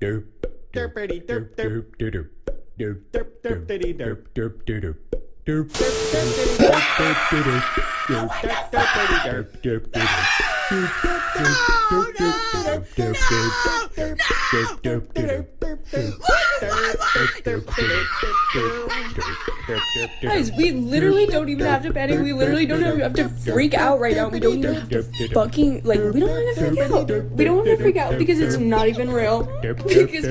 Guys, we literally don't even have to panic. We literally don't have to freak out right now. We don't even have to fucking, like, we don't have to freak out. We don't have to freak out because it's not even real. Because,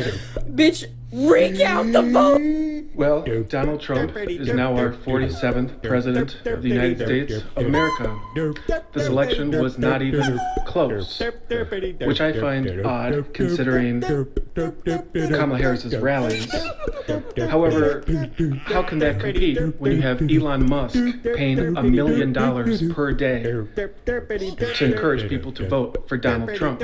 bitch, freak out the vote. Well, Donald Trump is now our 47th President of the United States of America. This election was not even close, which I find odd considering Kamala Harris's rallies. However, how can that compete when you have Elon Musk paying $1 million per day to encourage people to vote for Donald Trump?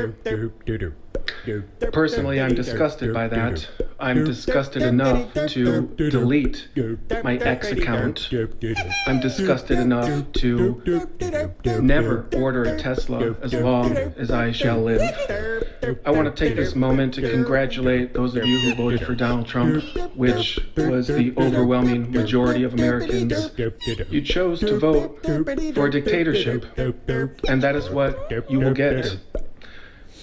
Personally, I'm disgusted by that. I'm disgusted enough to delete my X account. I'm disgusted enough to never order a Tesla as long as I shall live. I want to take this moment to congratulate those of you who voted for Donald Trump, which was the overwhelming majority of Americans. You chose to vote for a dictatorship, and that is what you will get.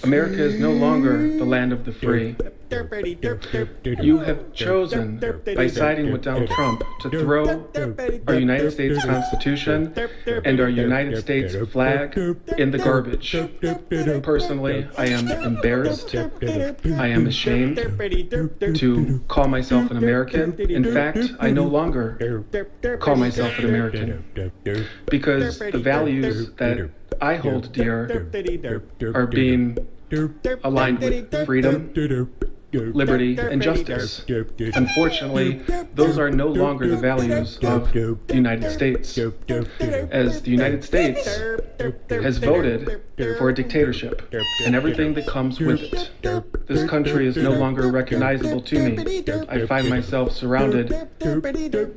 America is no longer the land of the free. You have chosen, by siding with Donald Trump, to throw our United States Constitution and our United States flag in the garbage. Personally, I am embarrassed. I am ashamed to call myself an American. In fact, I no longer call myself an American because the values that I hold dear are being aligned with freedom, liberty, and justice. Unfortunately, those are no longer the values of the United States, as the United States has voted for a dictatorship and everything that comes with it. This country is no longer recognizable to me. I find myself surrounded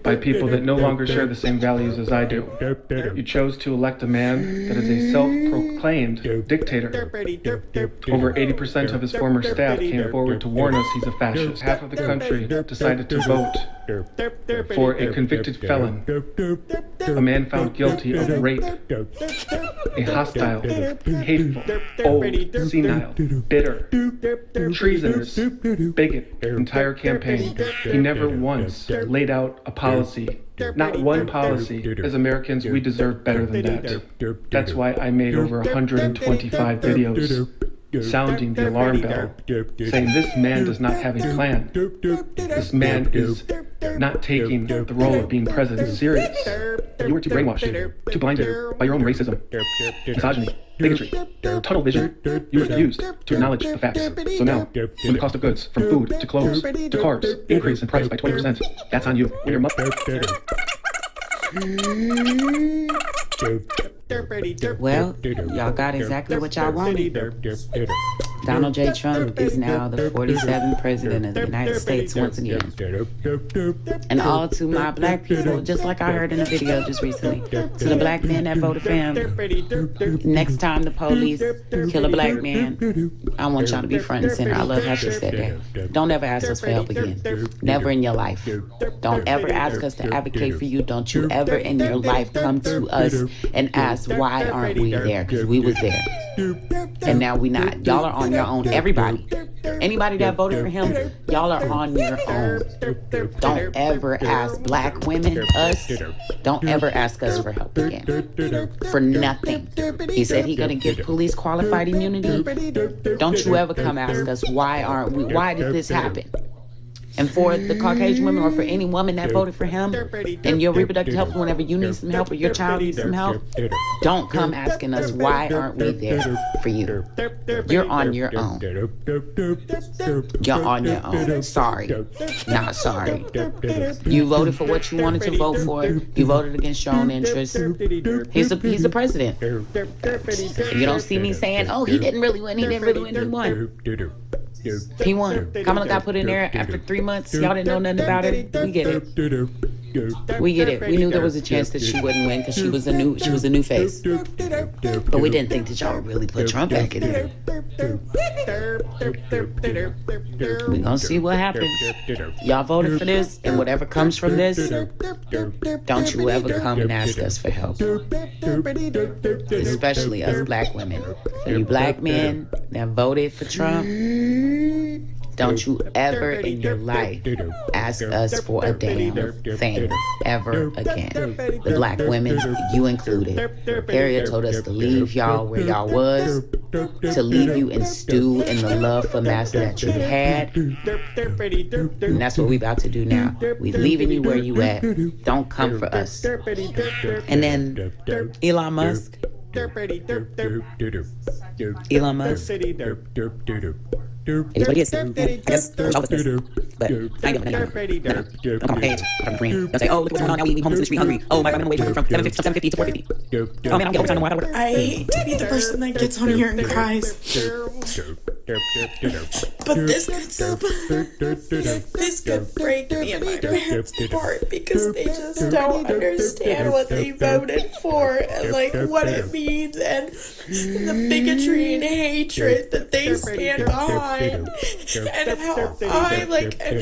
by people that no longer share the same values as I do. You chose to elect a man that is a self-proclaimed dictator. Over 80% of his former staff came forward to warn us he's a fascist. Half of the country decided to vote for a convicted felon, a man found guilty of rape, a hostile, hateful, old, senile, bitter, treasonous, bigot entire campaign. He never once laid out a policy. Not one policy. As Americans, we deserve better than that. That's why I made over 125 videos sounding the alarm bell, saying this man does not have a plan. This man is not taking the role of being president serious. You were too brainwashed, too blinded by your own racism, misogyny, bigotry, tunnel vision. You refused to acknowledge the facts. So now, when the cost of goods, from food to clothes to cars, increase in price by 20%, that's on you. When your mother... Well, y'all got exactly what y'all wanted. Donald J. Trump is now the 47th president of the United States once again. And all to my black people, just like I heard in a video just recently, to the black men that voted for him, next time the police kill a black man, I want y'all to be front and center. I love how she said that. Don't ever ask us for help again. Never in your life. Don't ever ask us to advocate for you. Don't you ever in your life come to us and ask, why aren't we there? Because we was there. And now we not. Y'all are on your own. Everybody. Anybody that voted for him, y'all are on your own. Don't ever ask black women, us, don't ever ask us for help again. For nothing. He said he gonna give police qualified immunity. Don't you ever come ask us, why aren't we, why did this happen? And for the Caucasian women, or for any woman that voted for him, and your reproductive health, whenever you need some help or your child needs some help, don't come asking us, why aren't we there for you? You're on your own. You're on your own. Sorry. Not sorry. You voted for what you wanted to vote for. You voted against your own interests. He's the president. You don't see me saying, oh, he didn't really win. He didn't really win. He won. He won. Kamala got put in there after 3 months. Y'all didn't know nothing about it. We get it. We get it. We knew there was a chance that she wouldn't win because she was a new face. But we didn't think that y'all would really put Trump back in there. We gonna see what happens. Y'all voted for this, and whatever comes from this, don't you ever come and ask us for help. Especially us black women. So you black men that voted for Trump, don't you ever in your life ask us for a damn thing ever again. The black women, you included. Harriet told us to leave y'all where y'all was, to leave you and stew in the love for master that you had. And that's what we about to do now. We leaving you where you at. Don't come for us. And then Elon Musk. Elon Musk. It is what it is. I guess I wish I was this. But I ain't getting money. Don't come on page. I'm free. Don't say, oh, look what's going on. Now we homeless in the street hungry. Oh, my minimum wage went from 750 to 450. Oh, man, I don't get overtime no more. I gotta work. I hate to be the person that gets on here and cries. But this could break me and my parents apart because they just don't understand what they voted for and like what it means and the bigotry and hatred that they stand behind and how I like am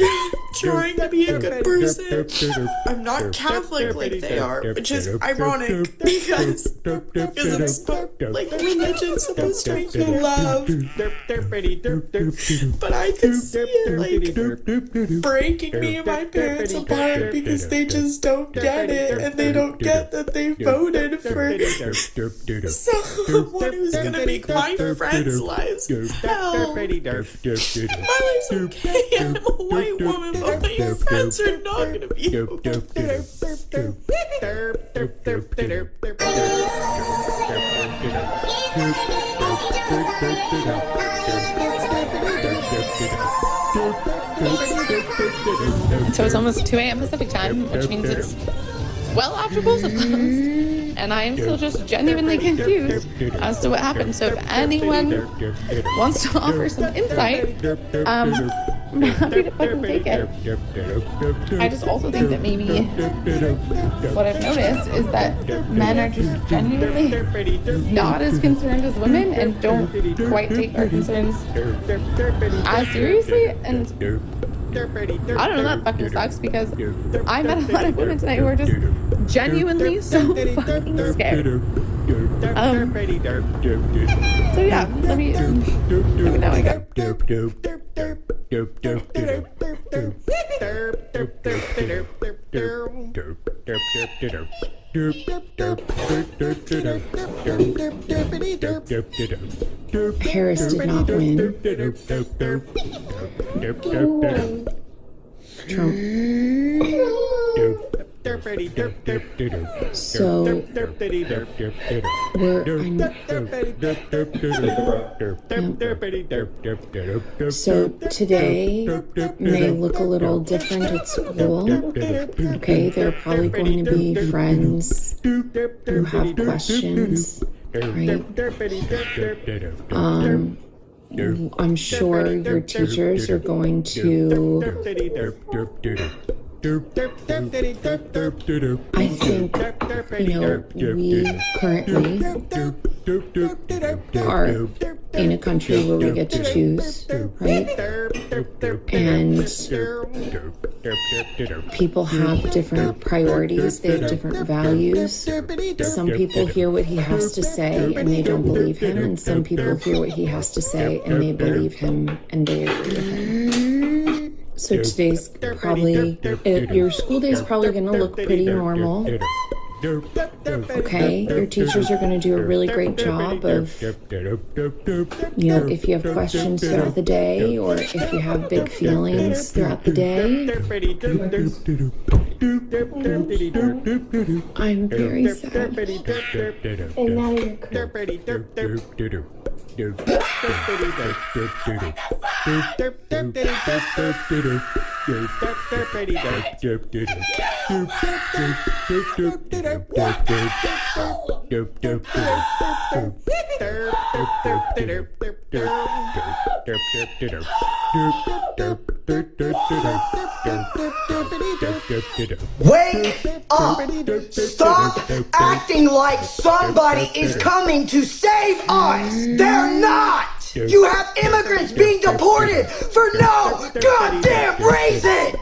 trying to be a good person. I'm not Catholic like they are, which is ironic because it's like religion's supposed to make you love. But I could see it like breaking me and my parents apart because they just don't get it and they don't get that they voted for someone who's gonna make my friends' lives hell. My life's okay, I'm a white woman, but my friends are not gonna be okay. So it's almost 2 a.m. Pacific time, which means it's well after polls have closed, and I am still just genuinely confused as to what happened. So if anyone wants to offer some insight, I'm happy to fucking take it. I just also think that maybe what I've noticed is that men are just genuinely not as concerned as women and don't quite take our concerns as seriously. And I don't know, that fucking sucks because I met a lot of women tonight who are just genuinely so fucking scared. So yeah, let me now I go. Harris did not win. Trump. So so today may look a little different at school. Okay, there are probably going to be friends who have questions, right? I'm sure your teachers are going to. I think, we currently are in a country where we get to choose, right? And people have different priorities, they have different values. Some people hear what he has to say and they don't believe him, and some people hear what he has to say and they believe him and they agree with him. So today's probably, your school day is probably going to look pretty normal. Okay, your teachers are going to do a really great job of, if you have questions throughout the day or if you have big feelings throughout the day. I'm very sad. And now you're Derp Wake up! Stop acting like somebody is coming to save us! They're not! You have immigrants being deported for no goddamn reason!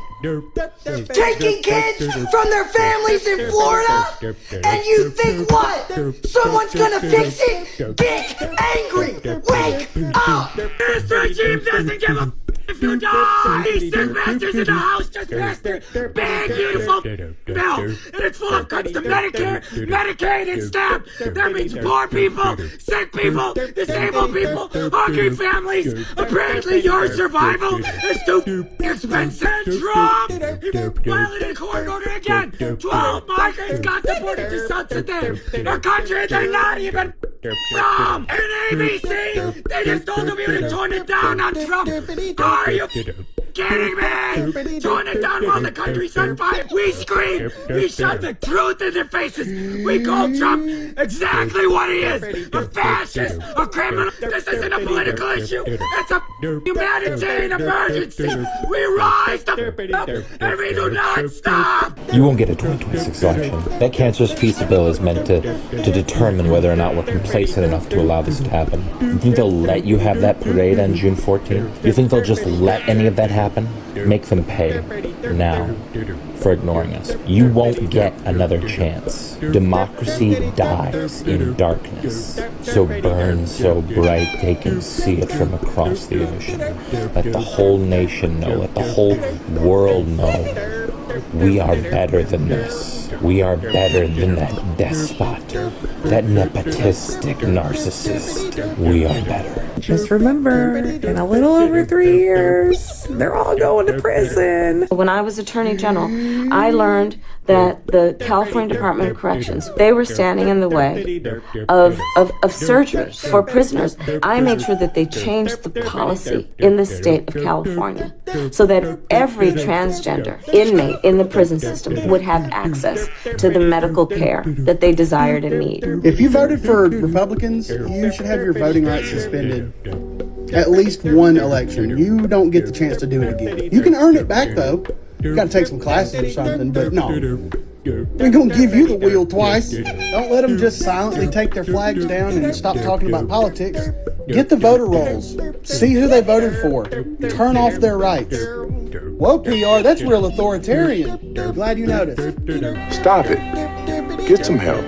Taking kids from their families in Florida? And you think what? Someone's gonna fix it? Get angry! Wake up! This regime doesn't give a if you die! These sick bastards in the house just passed their big, beautiful bill, and it's full of cuts to Medicare, Medicaid, and SNAP. That means poor people, sick people, disabled people, hungry families. Apparently your survival is too expensive. Trump! He violated a court order again! 12 migrants got deported to Sunset, a country they're not even from! And ABC, they just told them we would torn it down on Trump! Are you kidding me? Torn it down while the country's on fire! We scream! We shout the truth in their faces! We call Trump exactly what he is! A fascist! A criminal! This isn't a political issue! It's a humanitarian emergency! We rise up and we do not stop! You won't get a 2026 election. That cancerous piece of bill is meant to determine whether or not we're complacent enough to allow this to happen. You think they'll let you have that parade on June 14th? You think they'll just let any of that happen? Make them pay now for ignoring us. You won't get another chance. Democracy dies in darkness. So burn so bright they can see it from across the ocean. Let the whole nation know, let the whole world know. We are better than this. We are better than that despot, that nepotistic narcissist. We are better. Just remember, in a little over 3 years, they're all going to prison. When I was Attorney General, I learned that the California Department of Corrections, they were standing in the way of surgery for prisoners. I made sure that they changed the policy in the state of California so that every transgender inmate in the prison system would have access to the medical care that they desired and need. If you voted for Republicans, you should have your voting rights suspended at least one election. You don't get the chance to do it again. You can earn it back, though. You gotta take some classes or something, but no. We're gonna give you the wheel twice. Don't let them just silently take their flags down and stop talking about politics. Get the voter rolls. See who they voted for. Turn off their rights. Whoa, PR, that's real authoritarian. Glad you noticed. Stop it. Get some help.